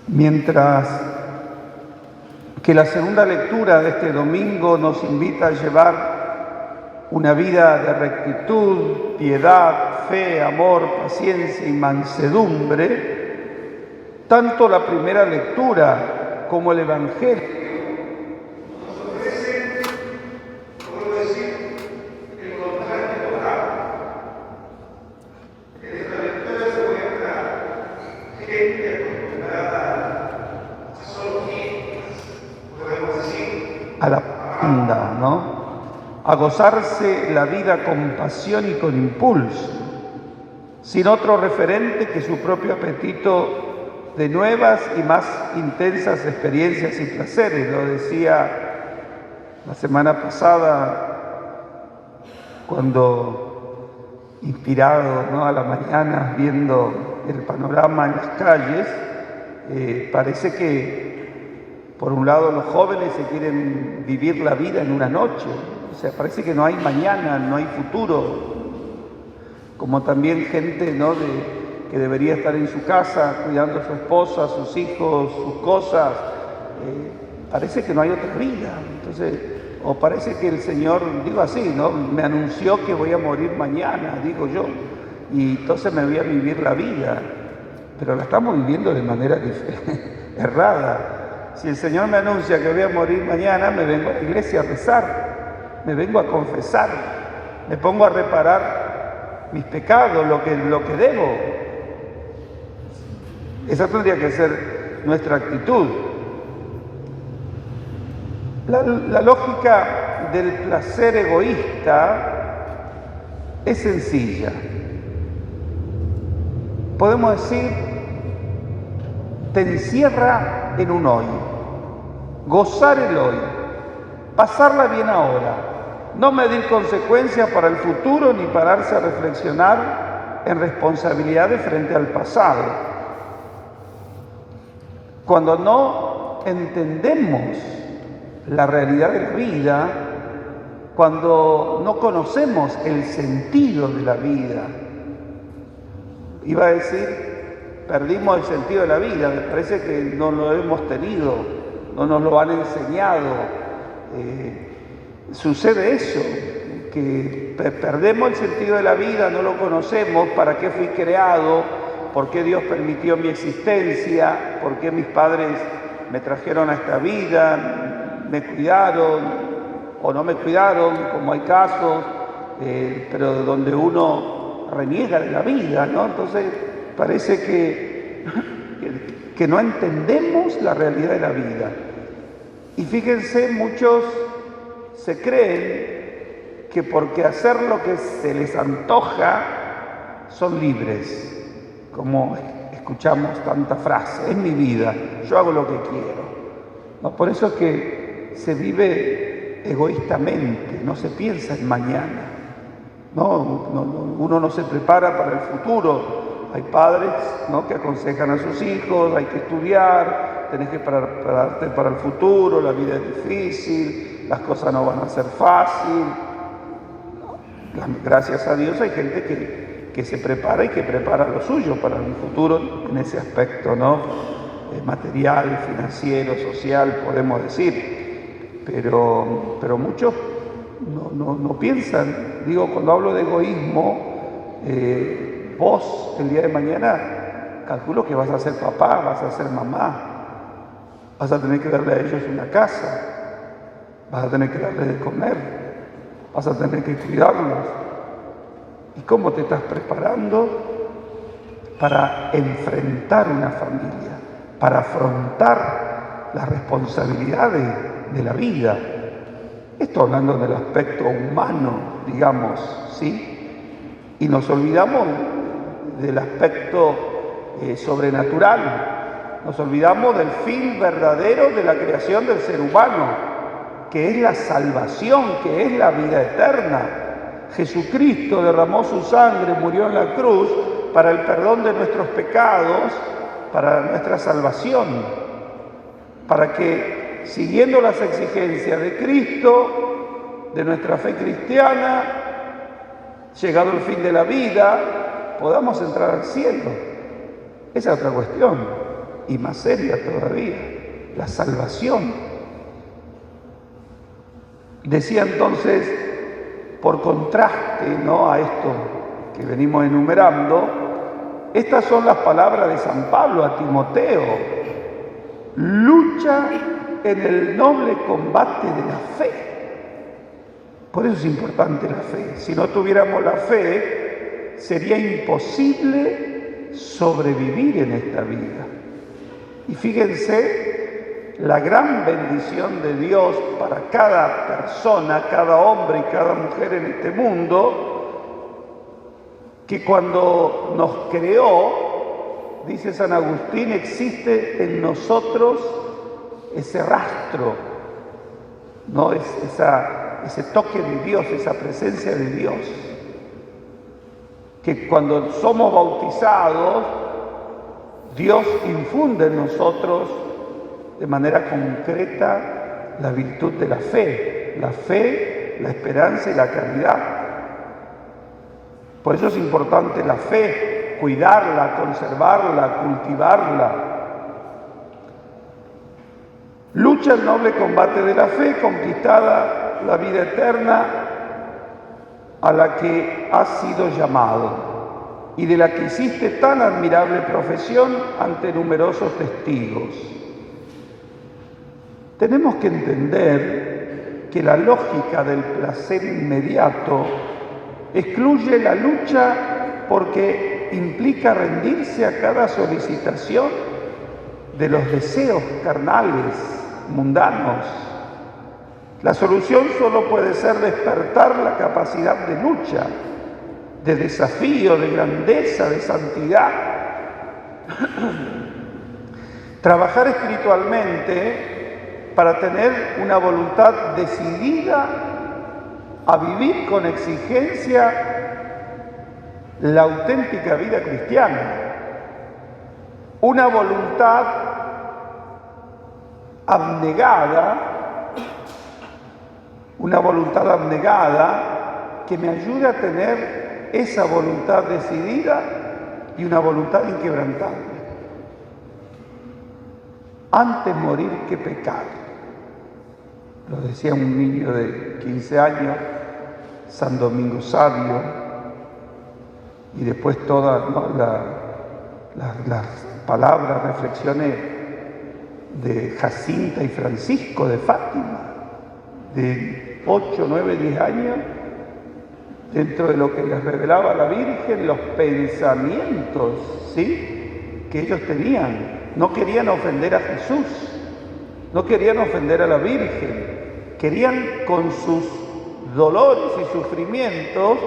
Mientras que la segunda lectura de este domingo nos invita a llevar una vida de rectitud, piedad, fe, amor, paciencia y mansedumbre, tanto la primera lectura como el Evangelio nos ofrecen, como decir, el contrario total. En esta lectura se muestra gente acostumbrada a solo fiestas, podemos decir, a la panda, ¿no? A gozarse la vida con pasión y con impulso, sin otro referente que su propio apetito de nuevas y más intensas experiencias y placeres. Lo decía la semana pasada, cuando inspirado, ¿no?, a la mañana, viendo el panorama en las calles, parece que por un lado los jóvenes se quieren vivir la vida en una noche. O sea, parece que no hay mañana, no hay futuro. Como también gente, ¿no?, que debería estar en su casa cuidando a su esposa, sus hijos, sus cosas. Parece que no hay otra vida. Entonces, o parece que el Señor, digo así, ¿no?, me anunció que voy a morir mañana, digo yo, y entonces me voy a vivir la vida. Pero la estamos viviendo de manera errada. Si el Señor me anuncia que voy a morir mañana, me vengo a la iglesia a rezar, me vengo a confesar, me pongo a reparar mis pecados, lo que debo. Esa tendría que ser nuestra actitud. La lógica del placer egoísta es sencilla. Podemos decir, te encierra en un hoy, gozar el hoy, pasarla bien ahora, no medir consecuencias para el futuro ni pararse a reflexionar en responsabilidades frente al pasado. Cuando no entendemos la realidad de la vida, cuando no conocemos el sentido de la vida, iba a decir, perdimos el sentido de la vida, me parece que no lo hemos tenido, no nos lo han enseñado. Sucede eso, que perdemos el sentido de la vida, no lo conocemos, para qué fui creado, por qué Dios permitió mi existencia, por qué mis padres me trajeron a esta vida, me cuidaron o no me cuidaron, como hay casos, pero donde uno reniega de la vida, ¿no? Entonces parece que no entendemos la realidad de la vida. Y fíjense, muchos se creen que porque hacer lo que se les antoja son libres, como escuchamos tanta frase, es mi vida, yo hago lo que quiero. No, por eso es que se vive egoístamente, no se piensa en mañana. Uno no se prepara para el futuro. Hay padres, ¿no?, que aconsejan a sus hijos, hay que estudiar, tenés que prepararte para el futuro, la vida es difícil, las cosas no van a ser fácil. Gracias a Dios hay gente que se prepara y que prepara lo suyo para un futuro en ese aspecto, ¿no?, material, financiero, social, podemos decir. Pero muchos no piensan. Digo, cuando hablo de egoísmo, vos el día de mañana calculo que vas a ser papá, vas a ser mamá, vas a tener que darle a ellos una casa, vas a tener que darle de comer, vas a tener que cuidarlos. ¿Y cómo te estás preparando para enfrentar una familia, para afrontar las responsabilidades de la vida? Esto hablando del aspecto humano, digamos, ¿sí? Y nos olvidamos del aspecto sobrenatural. Nos olvidamos del fin verdadero de la creación del ser humano, que es la salvación, que es la vida eterna. Jesucristo derramó su sangre, murió en la cruz para el perdón de nuestros pecados, para nuestra salvación, para que, siguiendo las exigencias de Cristo, de nuestra fe cristiana, llegado el fin de la vida, podamos entrar al cielo. Esa es otra cuestión. y más seria todavía, la salvación. Decía entonces, por contraste, ¿no?, a esto que venimos enumerando, estas son las palabras de San Pablo a Timoteo: lucha en el noble combate de la fe. Por eso es importante la fe. Si no tuviéramos la fe, sería imposible sobrevivir en esta vida. Y fíjense la gran bendición de Dios para cada persona, cada hombre y cada mujer en este mundo, que cuando nos creó, dice San Agustín, existe en nosotros ese rastro, ¿no? Ese toque de Dios, esa presencia de Dios, que cuando somos bautizados, Dios infunde en nosotros de manera concreta la virtud de la fe, la esperanza y la caridad. Por eso es importante la fe, cuidarla, conservarla, cultivarla. Lucha el noble combate de la fe, conquistada la vida eterna a la que has sido llamado y de la que hiciste tan admirable profesión ante numerosos testigos. Tenemos que entender que la lógica del placer inmediato excluye la lucha porque implica rendirse a cada solicitación de los deseos carnales, mundanos. La solución solo puede ser despertar la capacidad de lucha, de desafío, de grandeza, de santidad. Trabajar espiritualmente para tener una voluntad decidida a vivir con exigencia la auténtica vida cristiana. Una voluntad abnegada que me ayude a tener esa voluntad decidida y una voluntad inquebrantable. Antes morir que pecar. Lo decía un niño de 15 años, San Domingo Sabio, y después todas, ¿no?, las palabras, reflexiones de Jacinta y Francisco de Fátima, de 8, 9, 10 años, dentro de lo que les revelaba la Virgen, los pensamientos, ¿sí?, que ellos tenían. No querían ofender a Jesús, no querían ofender a la Virgen, querían con sus dolores y sufrimientos,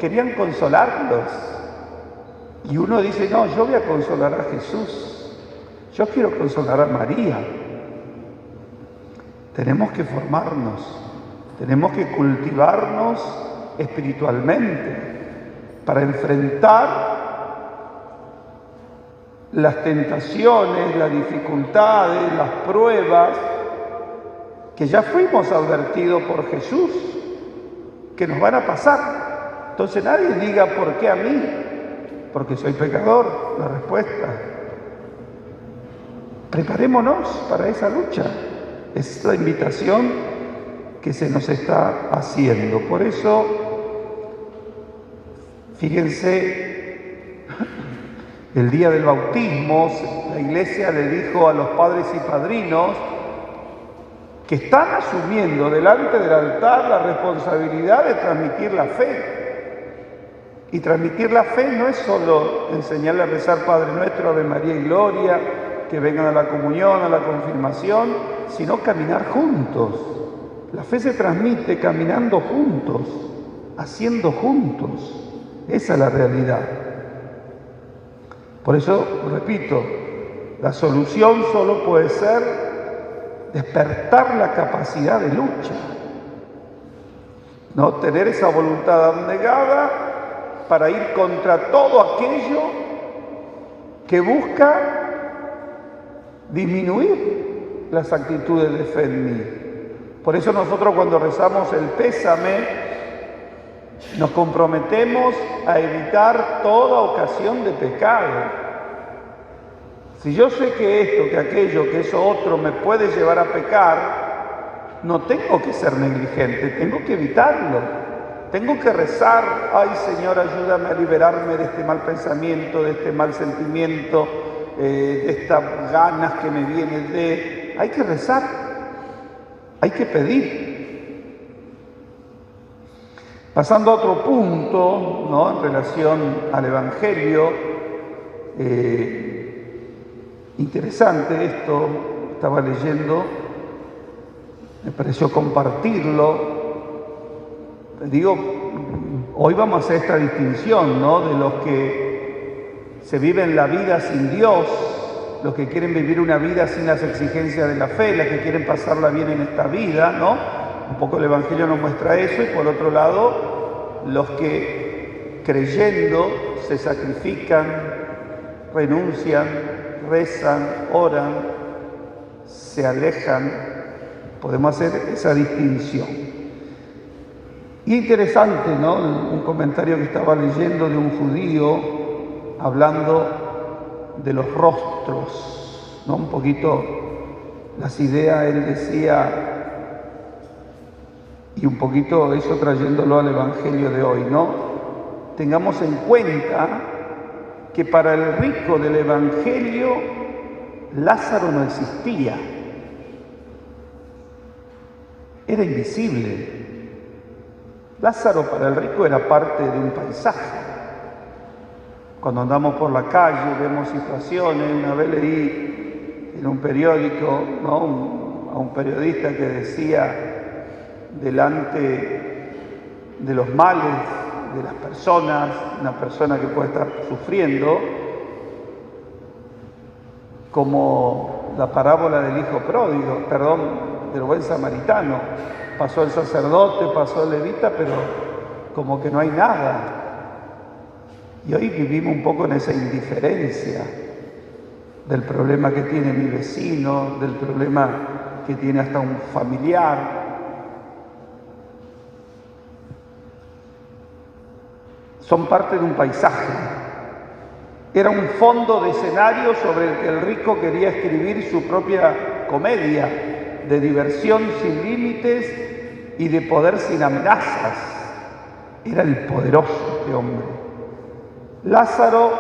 querían consolarlos. Y uno dice, no, yo voy a consolar a Jesús, yo quiero consolar a María. Tenemos que formarnos, tenemos que cultivarnos espiritualmente para enfrentar las tentaciones, las dificultades, las pruebas que ya fuimos advertidos por Jesús, que nos van a pasar. Entonces nadie diga, ¿por qué a mí? Porque soy pecador. La respuesta: preparémonos para esa lucha. Es la invitación que se nos está haciendo. Por eso, fíjense, el día del bautismo, la Iglesia le dijo a los padres y padrinos que están asumiendo delante del altar la responsabilidad de transmitir la fe. Y transmitir la fe no es solo enseñarle a rezar Padre Nuestro, Ave María y Gloria, que vengan a la comunión, a la confirmación, sino caminar juntos. La fe se transmite caminando juntos, haciendo juntos. Esa es la realidad. Por eso, repito, la solución solo puede ser despertar la capacidad de lucha, no tener esa voluntad abnegada para ir contra todo aquello que busca disminuir las actitudes de fe en mí. Por eso nosotros, cuando rezamos el pésame, nos comprometemos a evitar toda ocasión de pecado. Si yo sé que esto, que aquello, que eso otro me puede llevar a pecar, no tengo que ser negligente, tengo que evitarlo. Tengo que rezar, ay Señor, ayúdame a liberarme de este mal pensamiento, de este mal sentimiento, de estas ganas que me vienen de... Hay que rezar, hay que pedir. Pasando a otro punto, ¿no?, en relación al Evangelio, interesante esto, estaba leyendo, me pareció compartirlo. Digo, hoy vamos a hacer esta distinción, ¿no?, de los que se viven la vida sin Dios, los que quieren vivir una vida sin las exigencias de la fe, los que quieren pasarla bien en esta vida, ¿no? Un poco el Evangelio nos muestra eso, y por otro lado, los que creyendo se sacrifican, renuncian, rezan, oran, se alejan. Podemos hacer esa distinción. Y interesante, ¿no?, un comentario que estaba leyendo de un judío hablando de los rostros, ¿no? Un poquito las ideas, él decía, y un poquito eso trayéndolo al Evangelio de hoy, ¿no? Tengamos en cuenta que para el rico del Evangelio Lázaro no existía, era invisible. Lázaro para el rico era parte de un paisaje. Cuando andamos por la calle vemos situaciones. Una vez leí en un periódico, ¿no?, a un periodista que decía, delante de los males de las personas, una persona que puede estar sufriendo, como la parábola del hijo pródigo, del buen samaritano. Pasó el sacerdote, pasó el levita, pero como que no hay nada. Y hoy vivimos un poco en esa indiferencia del problema que tiene mi vecino, del problema que tiene hasta un familiar. Son parte de un paisaje. Era un fondo de escenario sobre el que el rico quería escribir su propia comedia de diversión sin límites y de poder sin amenazas. Era el poderoso este hombre. Lázaro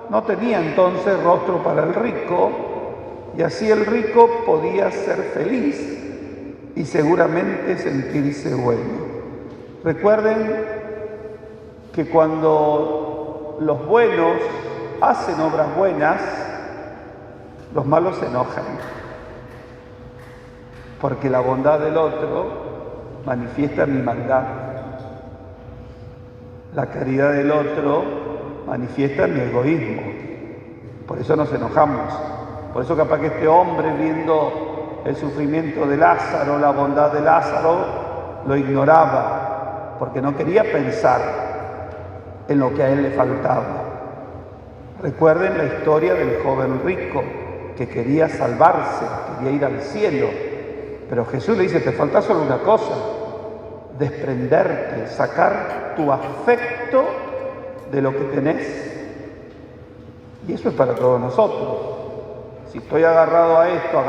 no tenía entonces rostro para el rico, y así el rico podía ser feliz y seguramente sentirse bueno. Recuerden que cuando los buenos hacen obras buenas, los malos se enojan, porque la bondad del otro manifiesta mi maldad, la caridad del otro manifiesta mi egoísmo. Por eso nos enojamos. Por eso capaz que este hombre, viendo el sufrimiento de Lázaro, la bondad de Lázaro, lo ignoraba, porque no quería pensar en lo que a él le faltaba. Recuerden la historia del joven rico que quería salvarse, quería ir al cielo, pero Jesús le dice, te falta solo una cosa, desprenderte, sacar tu afecto de lo que tenés. Y eso es para todos nosotros. Si estoy agarrado a esto,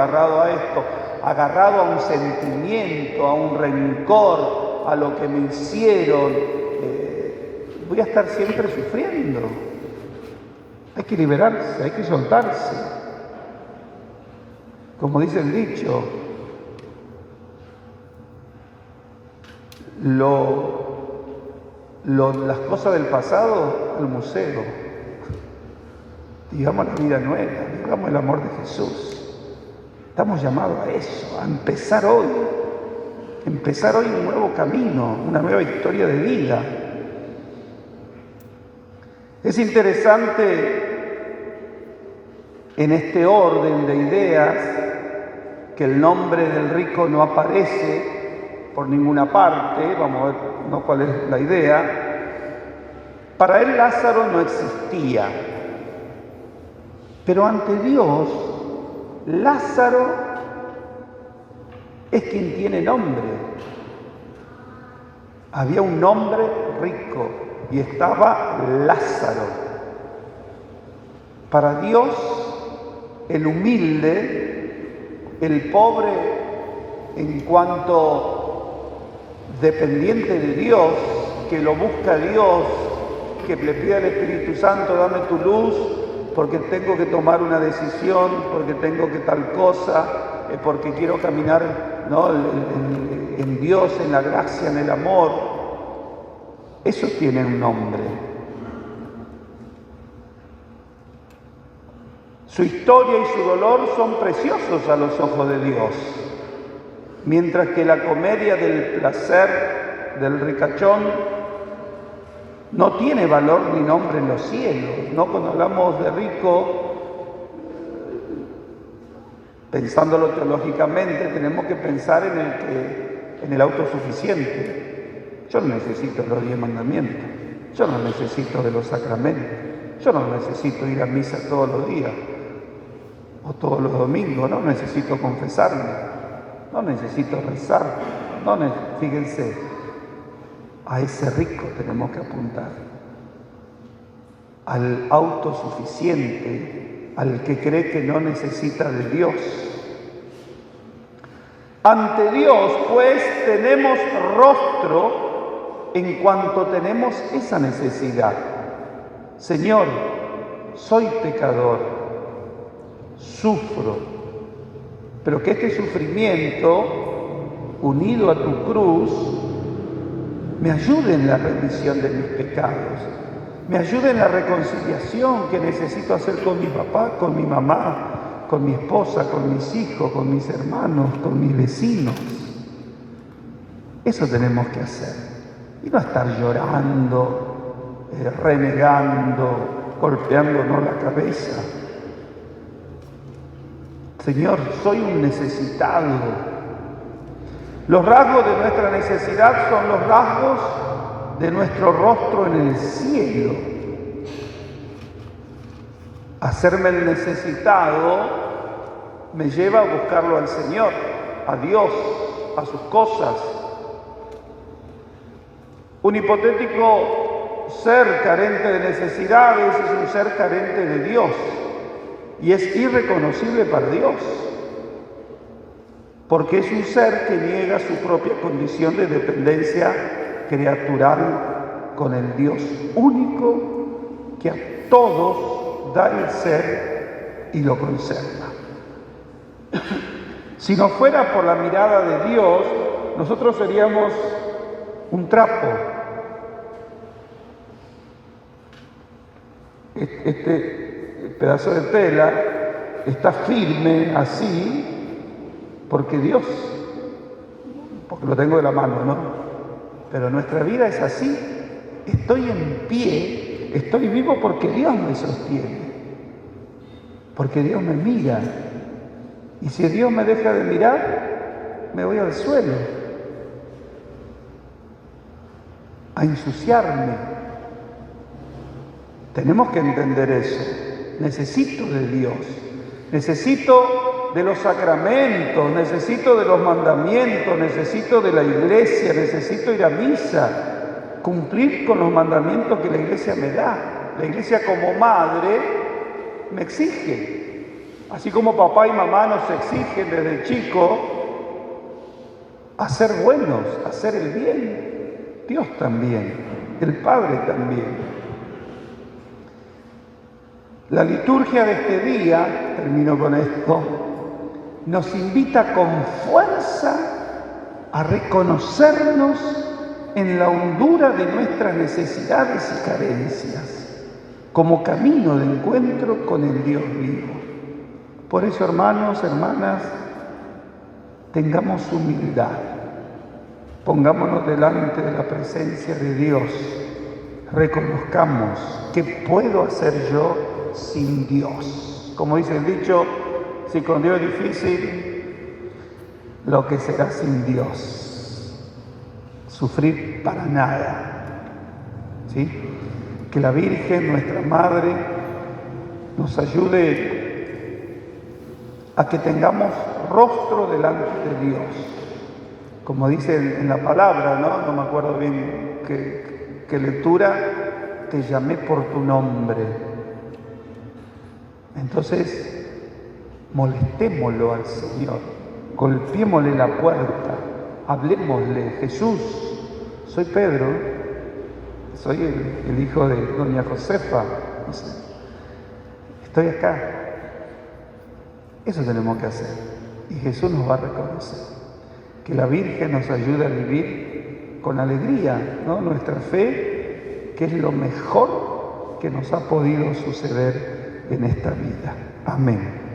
agarrado a un sentimiento, a un rencor, a lo que me hicieron, voy a estar siempre sufriendo. Hay que liberarse, hay que soltarse. Como dice el dicho, las cosas del pasado al museo. Digamos la vida nueva, digamos el amor de Jesús. Estamos llamados a eso, a empezar hoy un nuevo camino, una nueva historia de vida. Es interesante en este orden de ideas que el nombre del rico no aparece por ninguna parte. Vamos a ver, ¿no?, cuál es la idea. Para él Lázaro no existía, pero ante Dios Lázaro es quien tiene nombre. Había un nombre rico y estaba Lázaro. Para Dios el humilde, el pobre en cuanto dependiente de Dios, que lo busca a Dios, que le pide al Espíritu Santo, dame tu luz, porque tengo que tomar una decisión, porque tengo que tal cosa, porque quiero caminar, ¿no?, en Dios, en la gracia, en el amor. Eso tiene un nombre. Su historia y su dolor son preciosos a los ojos de Dios, mientras que la comedia del placer del ricachón no tiene valor ni nombre en los cielos, ¿no? Cuando hablamos de rico, pensándolo teológicamente, tenemos que pensar en el autosuficiente. Yo no necesito los 10 mandamientos, yo no necesito de los sacramentos, yo no necesito ir a misa todos los días o todos los domingos, no necesito confesarme, no necesito rezar, fíjense, a ese rico tenemos que apuntar, al autosuficiente, al que cree que no necesita de Dios. Ante Dios, pues, tenemos rostro en cuanto tenemos esa necesidad. Señor, soy pecador, sufro, pero que este sufrimiento, unido a tu cruz, me ayude en la remisión de mis pecados, me ayude en la reconciliación que necesito hacer con mi papá, con mi mamá, con mi esposa, con mis hijos, con mis hermanos, con mis vecinos. Eso tenemos que hacer. Y no estar llorando, renegando, golpeándonos la cabeza. Señor, soy un necesitado. Los rasgos de nuestra necesidad son los rasgos de nuestro rostro en el cielo. Hacerme el necesitado me lleva a buscarlo al Señor, a Dios, a sus cosas. Un hipotético ser carente de necesidades es un ser carente de Dios y es irreconocible para Dios, porque es un ser que niega su propia condición de dependencia criatural con el Dios único que a todos da el ser y lo conserva. Si no fuera por la mirada de Dios, nosotros seríamos un trapo. Este pedazo de tela está firme así porque Dios, porque lo tengo de la mano, ¿no? Pero nuestra vida es así. Estoy en pie, estoy vivo porque Dios me sostiene, porque Dios me mira. Y si Dios me deja de mirar, me voy al suelo a ensuciarme. Tenemos que entender eso. Necesito de Dios, necesito de los sacramentos, necesito de los mandamientos, necesito de la iglesia, necesito ir a misa, cumplir con los mandamientos que la iglesia me da. La iglesia como madre me exige, así como papá y mamá nos exigen desde chico a ser buenos, a hacer el bien. Dios también, el Padre también. La liturgia de este día, termino con esto, nos invita con fuerza a reconocernos en la hondura de nuestras necesidades y carencias, como camino de encuentro con el Dios vivo. Por eso, hermanos, hermanas, tengamos humildad, pongámonos delante de la presencia de Dios, reconozcamos qué puedo hacer yo sin Dios. Como dice el dicho, si con Dios es difícil, lo que será sin Dios. Sufrir para nada. ¿Sí? Que la Virgen, nuestra Madre, nos ayude a que tengamos rostro delante de Dios. Como dice en la palabra, ¿no? No me acuerdo bien qué lectura, te llamé por tu nombre. Entonces, molestémoslo al Señor, golpeémosle la puerta, hablemosle: Jesús, soy Pedro, soy el hijo de doña Josefa, no sé, estoy acá. Eso tenemos que hacer y Jesús nos va a reconocer. Que la Virgen nos ayude a vivir con alegría, ¿no?, nuestra fe, que es lo mejor que nos ha podido suceder en esta vida. Amén.